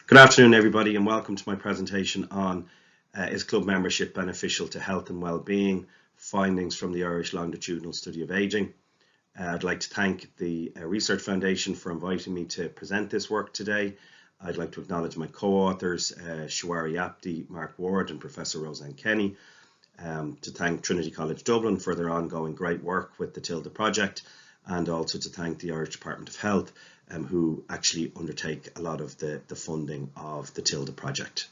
Good afternoon, everybody, and welcome to my presentation on is club membership beneficial to health and well-being, findings from the Irish Longitudinal Study of Ageing. I'd like to thank the Research Foundation for inviting me to present this work today. I'd like to acknowledge my co-authors, Shawari Apti, Mark Ward and Professor Roseanne Kenny, to thank Trinity College Dublin for their ongoing great work with the TILDA project, and also to thank the Irish Department of Health, who actually undertake a lot of the funding of the TILDA project.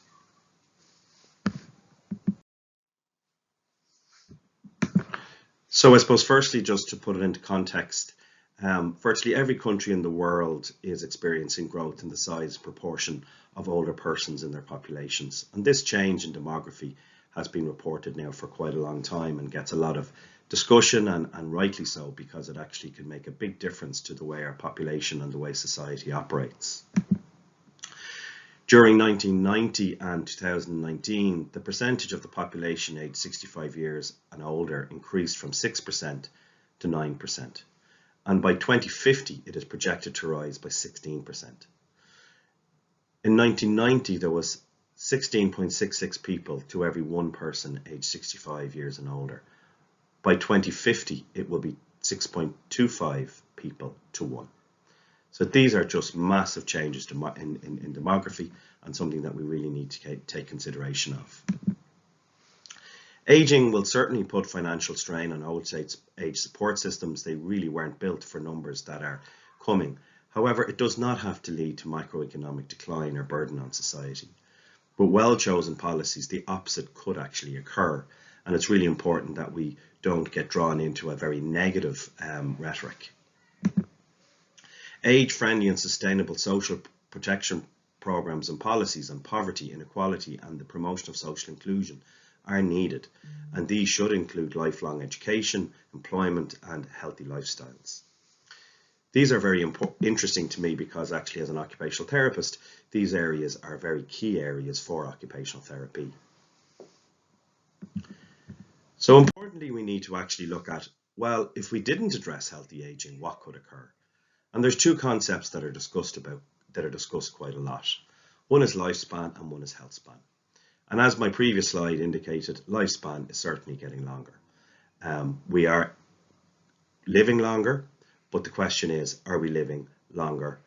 So I suppose firstly, just to put it into context, virtually every country in the world is experiencing growth in the size and proportion of older persons in their populations. And this change in demography has been reported now for quite a long time and gets a lot of discussion, and rightly so, because it actually can make a big difference to the way our population and the way society operates. During 1990 and 2019, the percentage of the population aged 65 years and older increased from 6% to 9%. And by 2050, it is projected to rise by 16%. In 1990, there was 16.66 people to every one person aged 65 years and older. By 2050, it will be 6.25 people to one. So these are just massive changes in demography, and something that we really need to take consideration of. Aging will certainly put financial strain on old age support systems. They really weren't built for numbers that are coming. However, it does not have to lead to macroeconomic decline or burden on society. But well-chosen policies, the opposite could actually occur. And it's really important that we don't get drawn into a very negative rhetoric. Age-friendly and sustainable social protection programs and policies on poverty, inequality, and the promotion of social inclusion are needed. And these should include lifelong education, employment, and healthy lifestyles. These are very interesting to me because actually, as an occupational therapist, these areas are very key areas for occupational therapy. So importantly, we need to actually look at, well, if we didn't address healthy aging, what could occur? And there's two concepts that are discussed quite a lot. One is lifespan and one is health span. And as my previous slide indicated, lifespan is certainly getting longer. We are living longer, but the question is, are we living longer,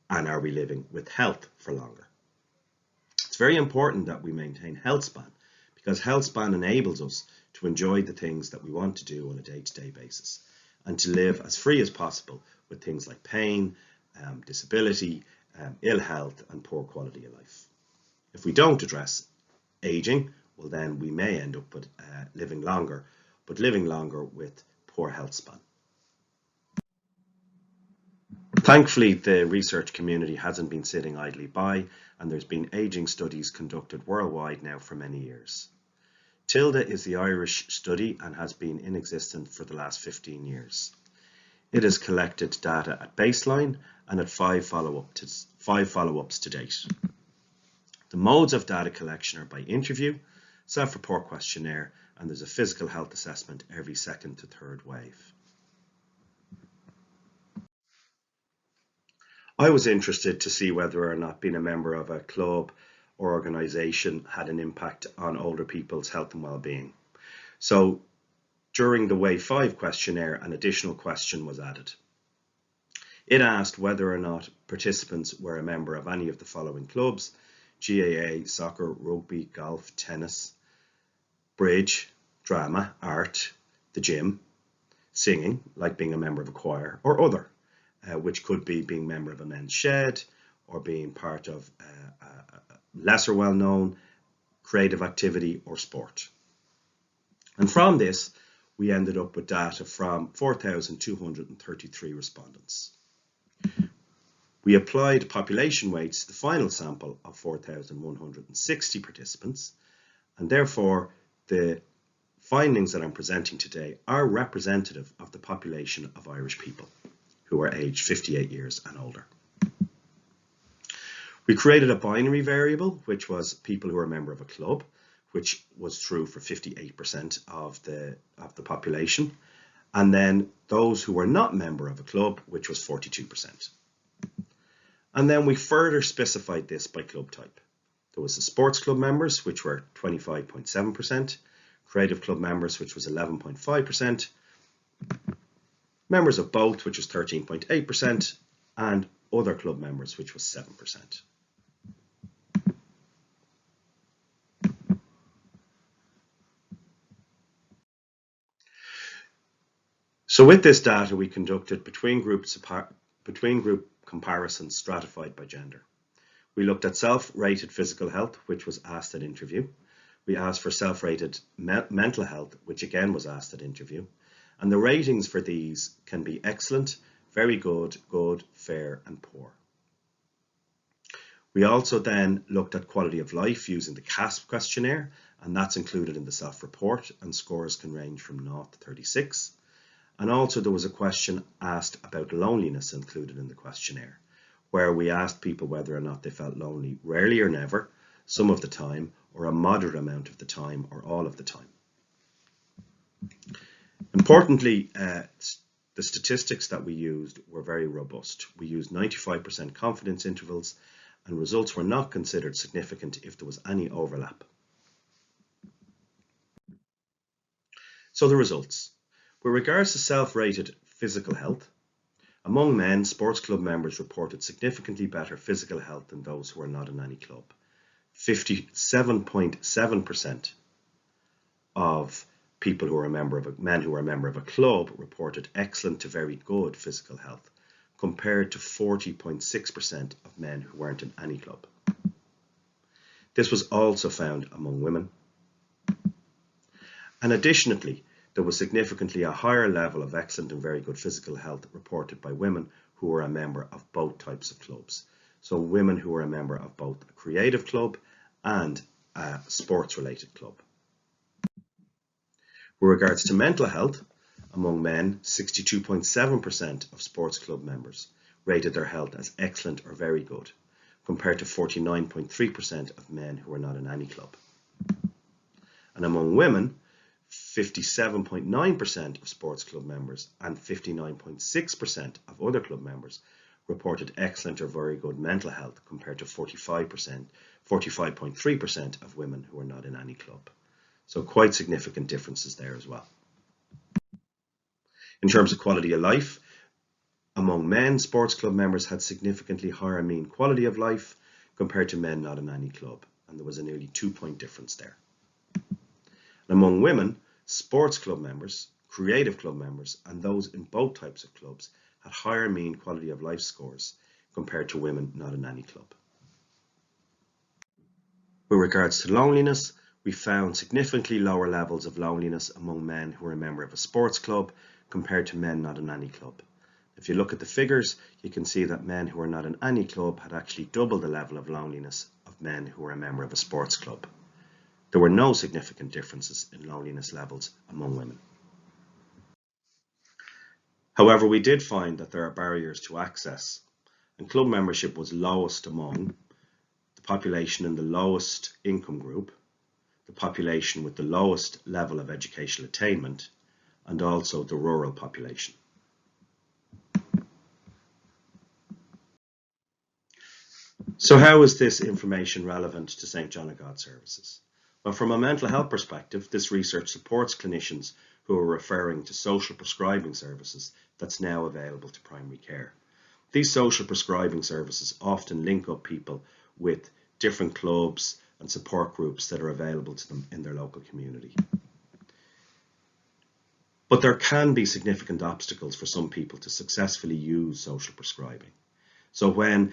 and are we living with health for longer? It's very important that we maintain health span, because health span enables us to enjoy the things that we want to do on a day-to-day basis, and to live as free as possible with things like pain, disability, ill health, and poor quality of life. If we don't address aging, well then we may end up with living longer, but living longer with poor health span. Thankfully, the research community hasn't been sitting idly by, and there's been aging studies conducted worldwide now for many years. TILDA is the Irish study and has been in existence for the last 15 years. It has collected data at baseline and at 5 follow-ups to date. The modes of data collection are by interview, self-report questionnaire, and there's a physical health assessment every second to third wave. I was interested to see whether or not being a member of a club or organisation had an impact on older people's health and well-being. So during the Wave 5 questionnaire, an additional question was added. It asked whether or not participants were a member of any of the following clubs: GAA, soccer, rugby, golf, tennis, bridge, drama, art, the gym, singing, like being a member of a choir, or other, which could be being a member of a men's shed, or being part of a lesser well-known creative activity or sport. And from this, we ended up with data from 4,233 respondents. We applied population weights to the final sample of 4,160 participants, and therefore the findings that I'm presenting today are representative of the population of Irish people who are aged 58 years and older. We created a binary variable, which was people who are a member of a club, which was true for 58% of the population, and then those who were not a member of a club, which was 42%. And then we further specified this by club type. There was the sports club members, which were 25.7%, creative club members, which was 11.5%, members of both, which was 13.8%, and other club members, which was 7%. So with this data, we conducted between group comparisons stratified by gender. We looked at self-rated physical health, which was asked at interview. We asked for self-rated mental health, which again was asked at interview. And the ratings for these can be excellent, very good, good, fair, and poor. We also then looked at quality of life using the CASP questionnaire, and that's included in the self-report, and scores can range from 0 to 36. And also there was a question asked about loneliness included in the questionnaire, where we asked people whether or not they felt lonely, rarely or never, some of the time, or a moderate amount of the time, or all of the time. Importantly, the statistics that we used were very robust. We used 95% confidence intervals, and results were not considered significant if there was any overlap. So the results. With regards to self-rated physical health, among men, sports club members reported significantly better physical health than those who are not in any club. 57.7% of people who are men who are a member of a club reported excellent to very good physical health, compared to 40.6% of men who weren't in any club. This was also found among women. And additionally, there was significantly a higher level of excellent and very good physical health reported by women who were a member of both types of clubs. So women who were a member of both a creative club and a sports-related club. With regards to mental health, among men, 62.7% of sports club members rated their health as excellent or very good, compared to 49.3% of men who were not in any club. And among women, 57.9% of sports club members and 59.6% of other club members reported excellent or very good mental health, compared to 45.3% of women who were not in any club. So quite significant differences there as well. In terms of quality of life, among men, sports club members had significantly higher mean quality of life compared to men not in any club, and there was a nearly 2-point difference there. And among women, sports club members, creative club members, and those in both types of clubs had higher mean quality of life scores compared to women not in any club. With regards to loneliness, we found significantly lower levels of loneliness among men who were a member of a sports club compared to men not in any club. If you look at the figures, you can see that men who were not in any club had actually double the level of loneliness of men who were a member of a sports club. There were no significant differences in loneliness levels among women. However, we did find that there are barriers to access, and club membership was lowest among the population in the lowest income group, the population with the lowest level of educational attainment, and also the rural population. So how is this information relevant to St. John of God services? Well, from a mental health perspective, this research supports clinicians who are referring to social prescribing services that's now available to primary care. These social prescribing services often link up people with different clubs and support groups that are available to them in their local community. But there can be significant obstacles for some people to successfully use social prescribing. So when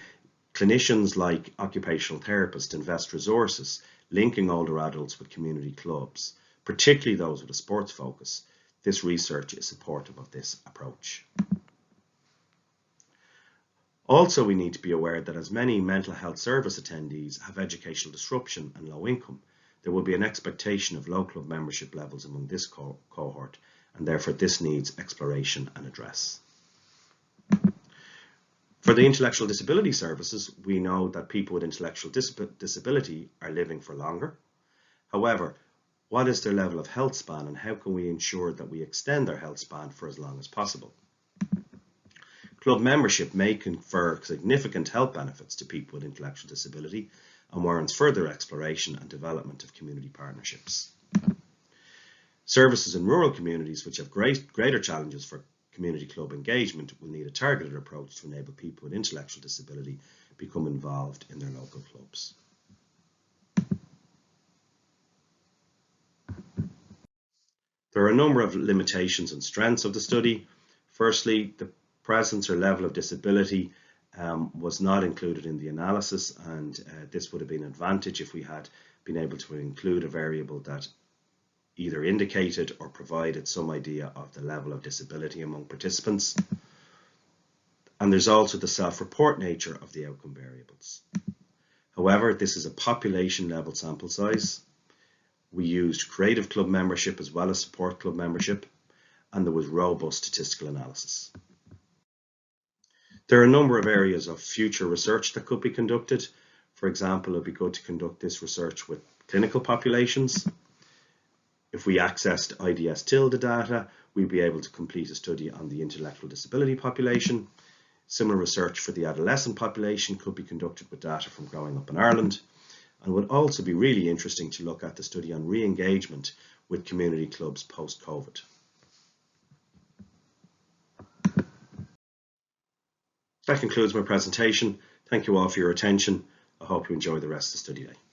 clinicians like occupational therapists invest resources linking older adults with community clubs, particularly those with a sports focus, this research is supportive of this approach. Also, we need to be aware that as many mental health service attendees have educational disruption and low income, there will be an expectation of low club membership levels among this cohort, and therefore this needs exploration and address. For the intellectual disability services, we know that people with intellectual disability are living for longer. However, what is their level of health span, and how can we ensure that we extend their health span for as long as possible? Club membership may confer significant health benefits to people with intellectual disability and warrants further exploration and development of community partnerships. Services in rural communities which have greater challenges for community club engagement will need a targeted approach to enable people with intellectual disability become involved in their local clubs. There are a number of limitations and strengths of the study. Firstly, the presence or level of disability was not included in the analysis, and this would have been an advantage if we had been able to include a variable that either indicated or provided some idea of the level of disability among participants. And there's also the self-report nature of the outcome variables. However, this is a population level sample size. We used creative club membership as well as support club membership, and there was robust statistical analysis. There are a number of areas of future research that could be conducted. For example, it would be good to conduct this research with clinical populations. If we accessed IDS TILDA data, we'd be able to complete a study on the intellectual disability population. Similar research for the adolescent population could be conducted with data from Growing Up in Ireland, and would also be really interesting to look at the study on re-engagement with community clubs post-COVID. That concludes my presentation. Thank you all for your attention. I hope you enjoy the rest of the study day.